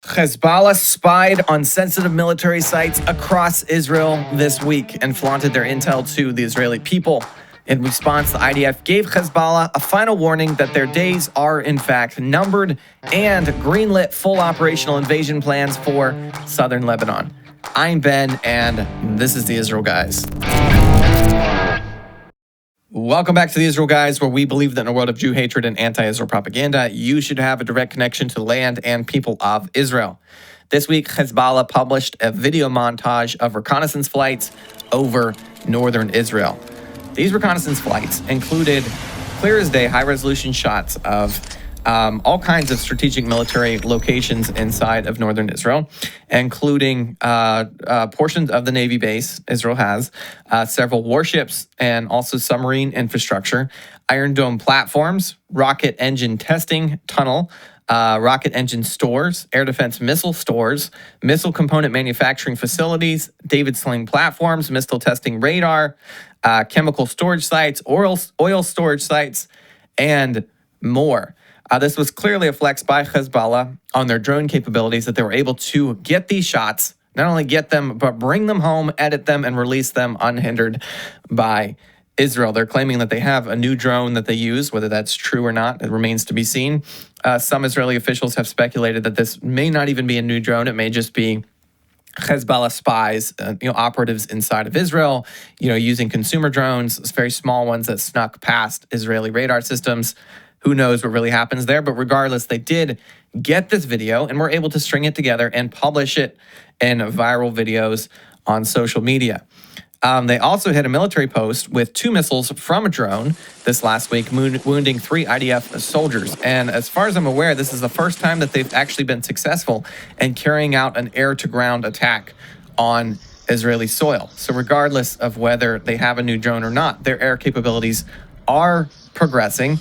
Hezbollah spied on sensitive military sites across Israel this week and flaunted their intel to the Israeli people. In response, the IDF gave Hezbollah a final warning that their days are, in fact, numbered and greenlit full operational invasion plans for southern Lebanon. I'm Ben, and this is the Israel Guys. Welcome back to the Israel Guys, where we believe that in a world of Jew hatred and anti-Israel propaganda, you should have a direct connection to the land and people of Israel. This week, Hezbollah published a video montage of reconnaissance flights over northern Israel. These reconnaissance flights included clear as day, high-resolution shots of all kinds of strategic military locations inside of northern Israel, including portions of the Navy base Israel has, several warships, and also submarine infrastructure, Iron Dome platforms, rocket engine testing tunnel, rocket engine stores, air defense missile stores, missile component manufacturing facilities, David Sling platforms, missile testing radar, chemical storage sites, oil storage sites, and more. This was clearly a flex by Hezbollah on their drone capabilities, that they were able to get these shots, not only get them, but bring them home, edit them, and release them unhindered by Israel. They're claiming that they have a new drone that they use. Whether that's true or not, it remains to be seen. Some Israeli officials have speculated that this may not even be a new drone. It may just be Hezbollah spies, operatives inside of Israel, using consumer drones, very small ones that snuck past Israeli radar systems. Who knows what really happens there? But regardless, they did get this video and were able to string it together and publish it in viral videos on social media. They also hit a military post with 2 missiles from a drone this last week, wounding 3 IDF soldiers. And as far as I'm aware, this is the first time that they've actually been successful in carrying out an air-to-ground attack on Israeli soil. So regardless of whether they have a new drone or not, their air capabilities are progressing.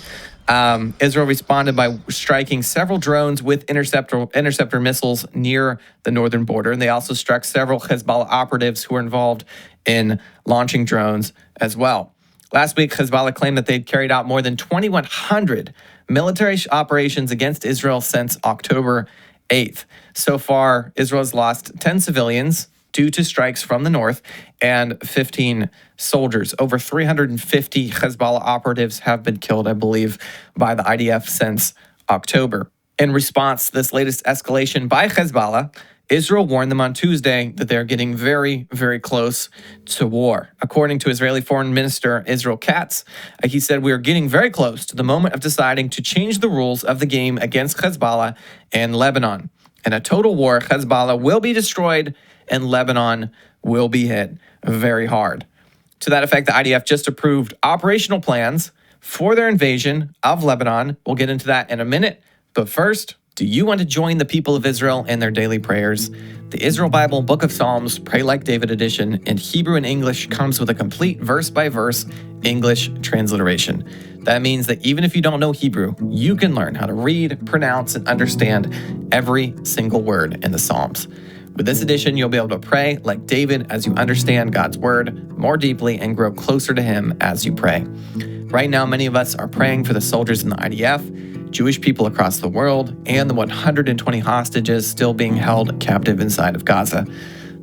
Israel responded by striking several drones with interceptor missiles near the northern border. And they also struck several Hezbollah operatives who were involved in launching drones as well. Last week, Hezbollah claimed that they'd carried out more than 2,100 military operations against Israel since October 8th. So far, Israel has lost 10 civilians due to strikes from the north and 15 soldiers. Over 350 Hezbollah operatives have been killed, I believe, by the IDF since October. In response to this latest escalation by Hezbollah, Israel warned them on Tuesday that they're getting very, very close to war. According to Israeli Foreign Minister Israel Katz, he said, "We are getting very close to the moment of deciding to change the rules of the game against Hezbollah and Lebanon. In a total war, Hezbollah will be destroyed and Lebanon will be hit very hard." To that effect, the IDF just approved operational plans for their invasion of Lebanon. We'll get into that in a minute. But first, do you want to join the people of Israel in their daily prayers? The Israel Bible Book of Psalms Pray Like David edition in Hebrew and English comes with a complete verse-by-verse English transliteration. That means that even if you don't know Hebrew, you can learn how to read, pronounce, and understand every single word in the Psalms. With this edition, you'll be able to pray like David as you understand God's word more deeply and grow closer to him as you pray. Right now, many of us are praying for the soldiers in the IDF, Jewish people across the world, and the 120 hostages still being held captive inside of Gaza.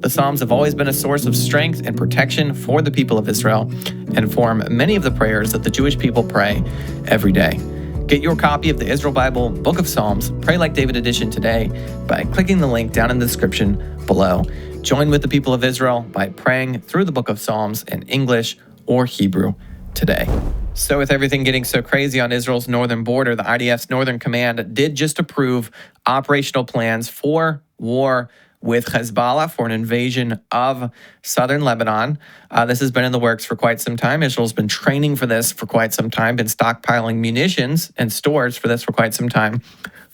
The Psalms have always been a source of strength and protection for the people of Israel and form many of the prayers that the Jewish people pray every day. Get your copy of the Israel Bible Book of Psalms Pray Like David edition today by clicking the link down in the description below. Join with the people of Israel by praying through the Book of Psalms in English or Hebrew today. So with everything getting so crazy on Israel's northern border, the IDF's Northern Command did just approve operational plans for war with Hezbollah for an invasion of southern Lebanon. This has been in the works for quite some time. Israel's been training for this for quite some time, been stockpiling munitions and stores for this for quite some time.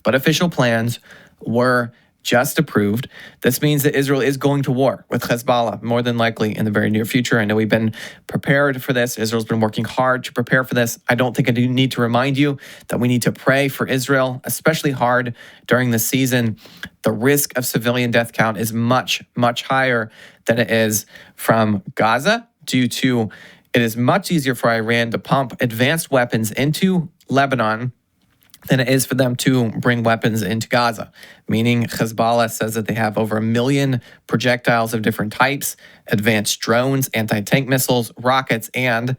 But official plans were just approved. This means that Israel is going to war with Hezbollah, more than likely in the very near future. I know we've been prepared for this. Israel's been working hard to prepare for this. I don't think I do need to remind you that we need to pray for Israel, especially hard during this season. The risk of civilian death count is much, much higher than it is from Gaza due to it is much easier for Iran to pump advanced weapons into Lebanon than it is for them to bring weapons into Gaza. Meaning Hezbollah says that they have over 1 million projectiles of different types, advanced drones, anti-tank missiles, rockets, and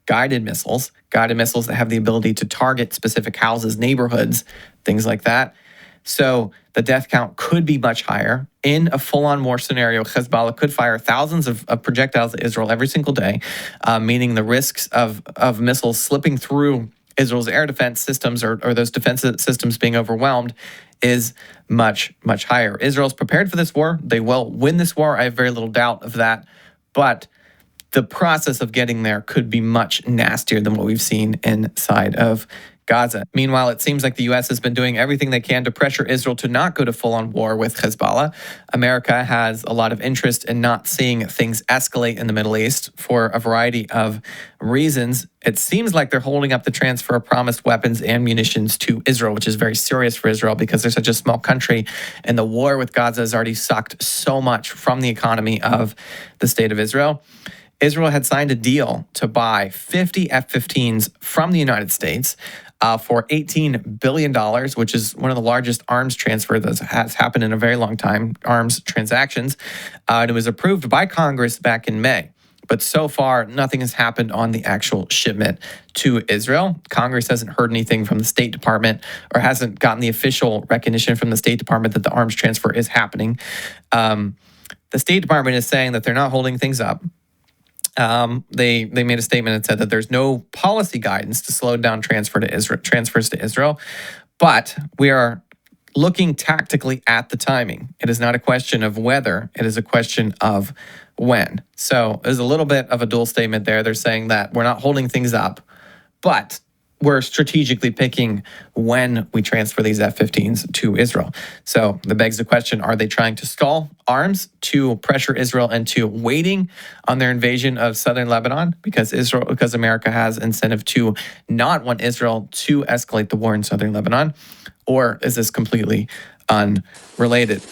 guided missiles that have the ability to target specific houses, neighborhoods, things like that. So the death count could be much higher. In a full-on war scenario, Hezbollah could fire thousands of projectiles at Israel every single day, meaning the risks of missiles slipping through Israel's air defense systems or those defense systems being overwhelmed is much, much higher. Israel's prepared for this war. They will win this war. I have very little doubt of that. But the process of getting there could be much nastier than what we've seen inside of Gaza. Meanwhile, it seems like the U.S. has been doing everything they can to pressure Israel to not go to full-on war with Hezbollah. America has a lot of interest in not seeing things escalate in the Middle East for a variety of reasons. It seems like they're holding up the transfer of promised weapons and munitions to Israel, which is very serious for Israel because they're such a small country, and the war with Gaza has already sucked so much from the economy of the state of Israel. Israel had signed a deal to buy 50 F-15s from the United States for $18 billion, which is one of the largest arms transfer that has happened in a very long time, arms transactions. And it was approved by Congress back in May. But so far, nothing has happened on the actual shipment to Israel. Congress hasn't heard anything from the State Department or hasn't gotten the official recognition from the State Department that the arms transfer is happening. The State Department is saying that they're not holding things up. They made a statement that said that there's no policy guidance to slow down transfers to Israel, but we are looking tactically at the timing. It is not a question of whether, it is a question of when. So there's a little bit of a dual statement there. They're saying that we're not holding things up, but we're strategically picking when we transfer these F-15s to Israel. So that begs the question, are they trying to stall arms to pressure Israel into waiting on their invasion of southern Lebanon? Because America has incentive to not want Israel to escalate the war in southern Lebanon? Or is this completely unrelated?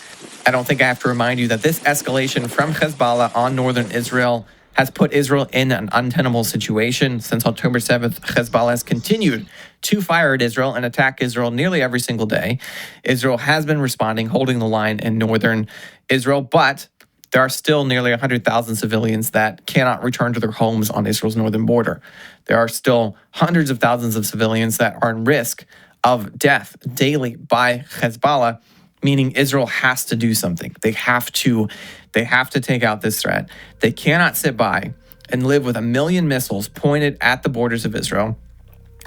I don't think I have to remind you that this escalation from Hezbollah on northern Israel has put Israel in an untenable situation. Since October 7th, Hezbollah has continued to fire at Israel and attack Israel nearly every single day. Israel has been responding, holding the line in northern Israel, but there are still nearly 100,000 civilians that cannot return to their homes on Israel's northern border. There are still hundreds of thousands of civilians that are in risk of death daily by Hezbollah, meaning Israel has to do something. They have to take out this threat. They cannot sit by and live with 1 million missiles pointed at the borders of Israel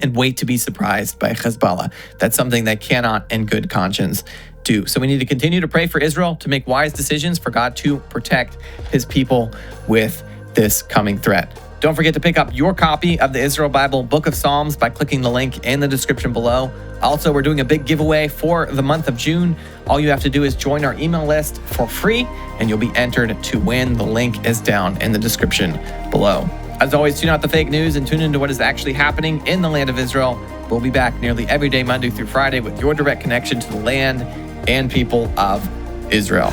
and wait to be surprised by Hezbollah. That's something they cannot in good conscience do. So we need to continue to pray for Israel to make wise decisions for God to protect his people with this coming threat. Don't forget to pick up your copy of the Israel Bible Book of Psalms by clicking the link in the description below. Also, we're doing a big giveaway for the month of June. All you have to do is join our email list for free, and you'll be entered to win. The link is down in the description below. As always, tune out the fake news and tune into what is actually happening in the land of Israel. We'll be back nearly every day, Monday through Friday, with your direct connection to the land and people of Israel.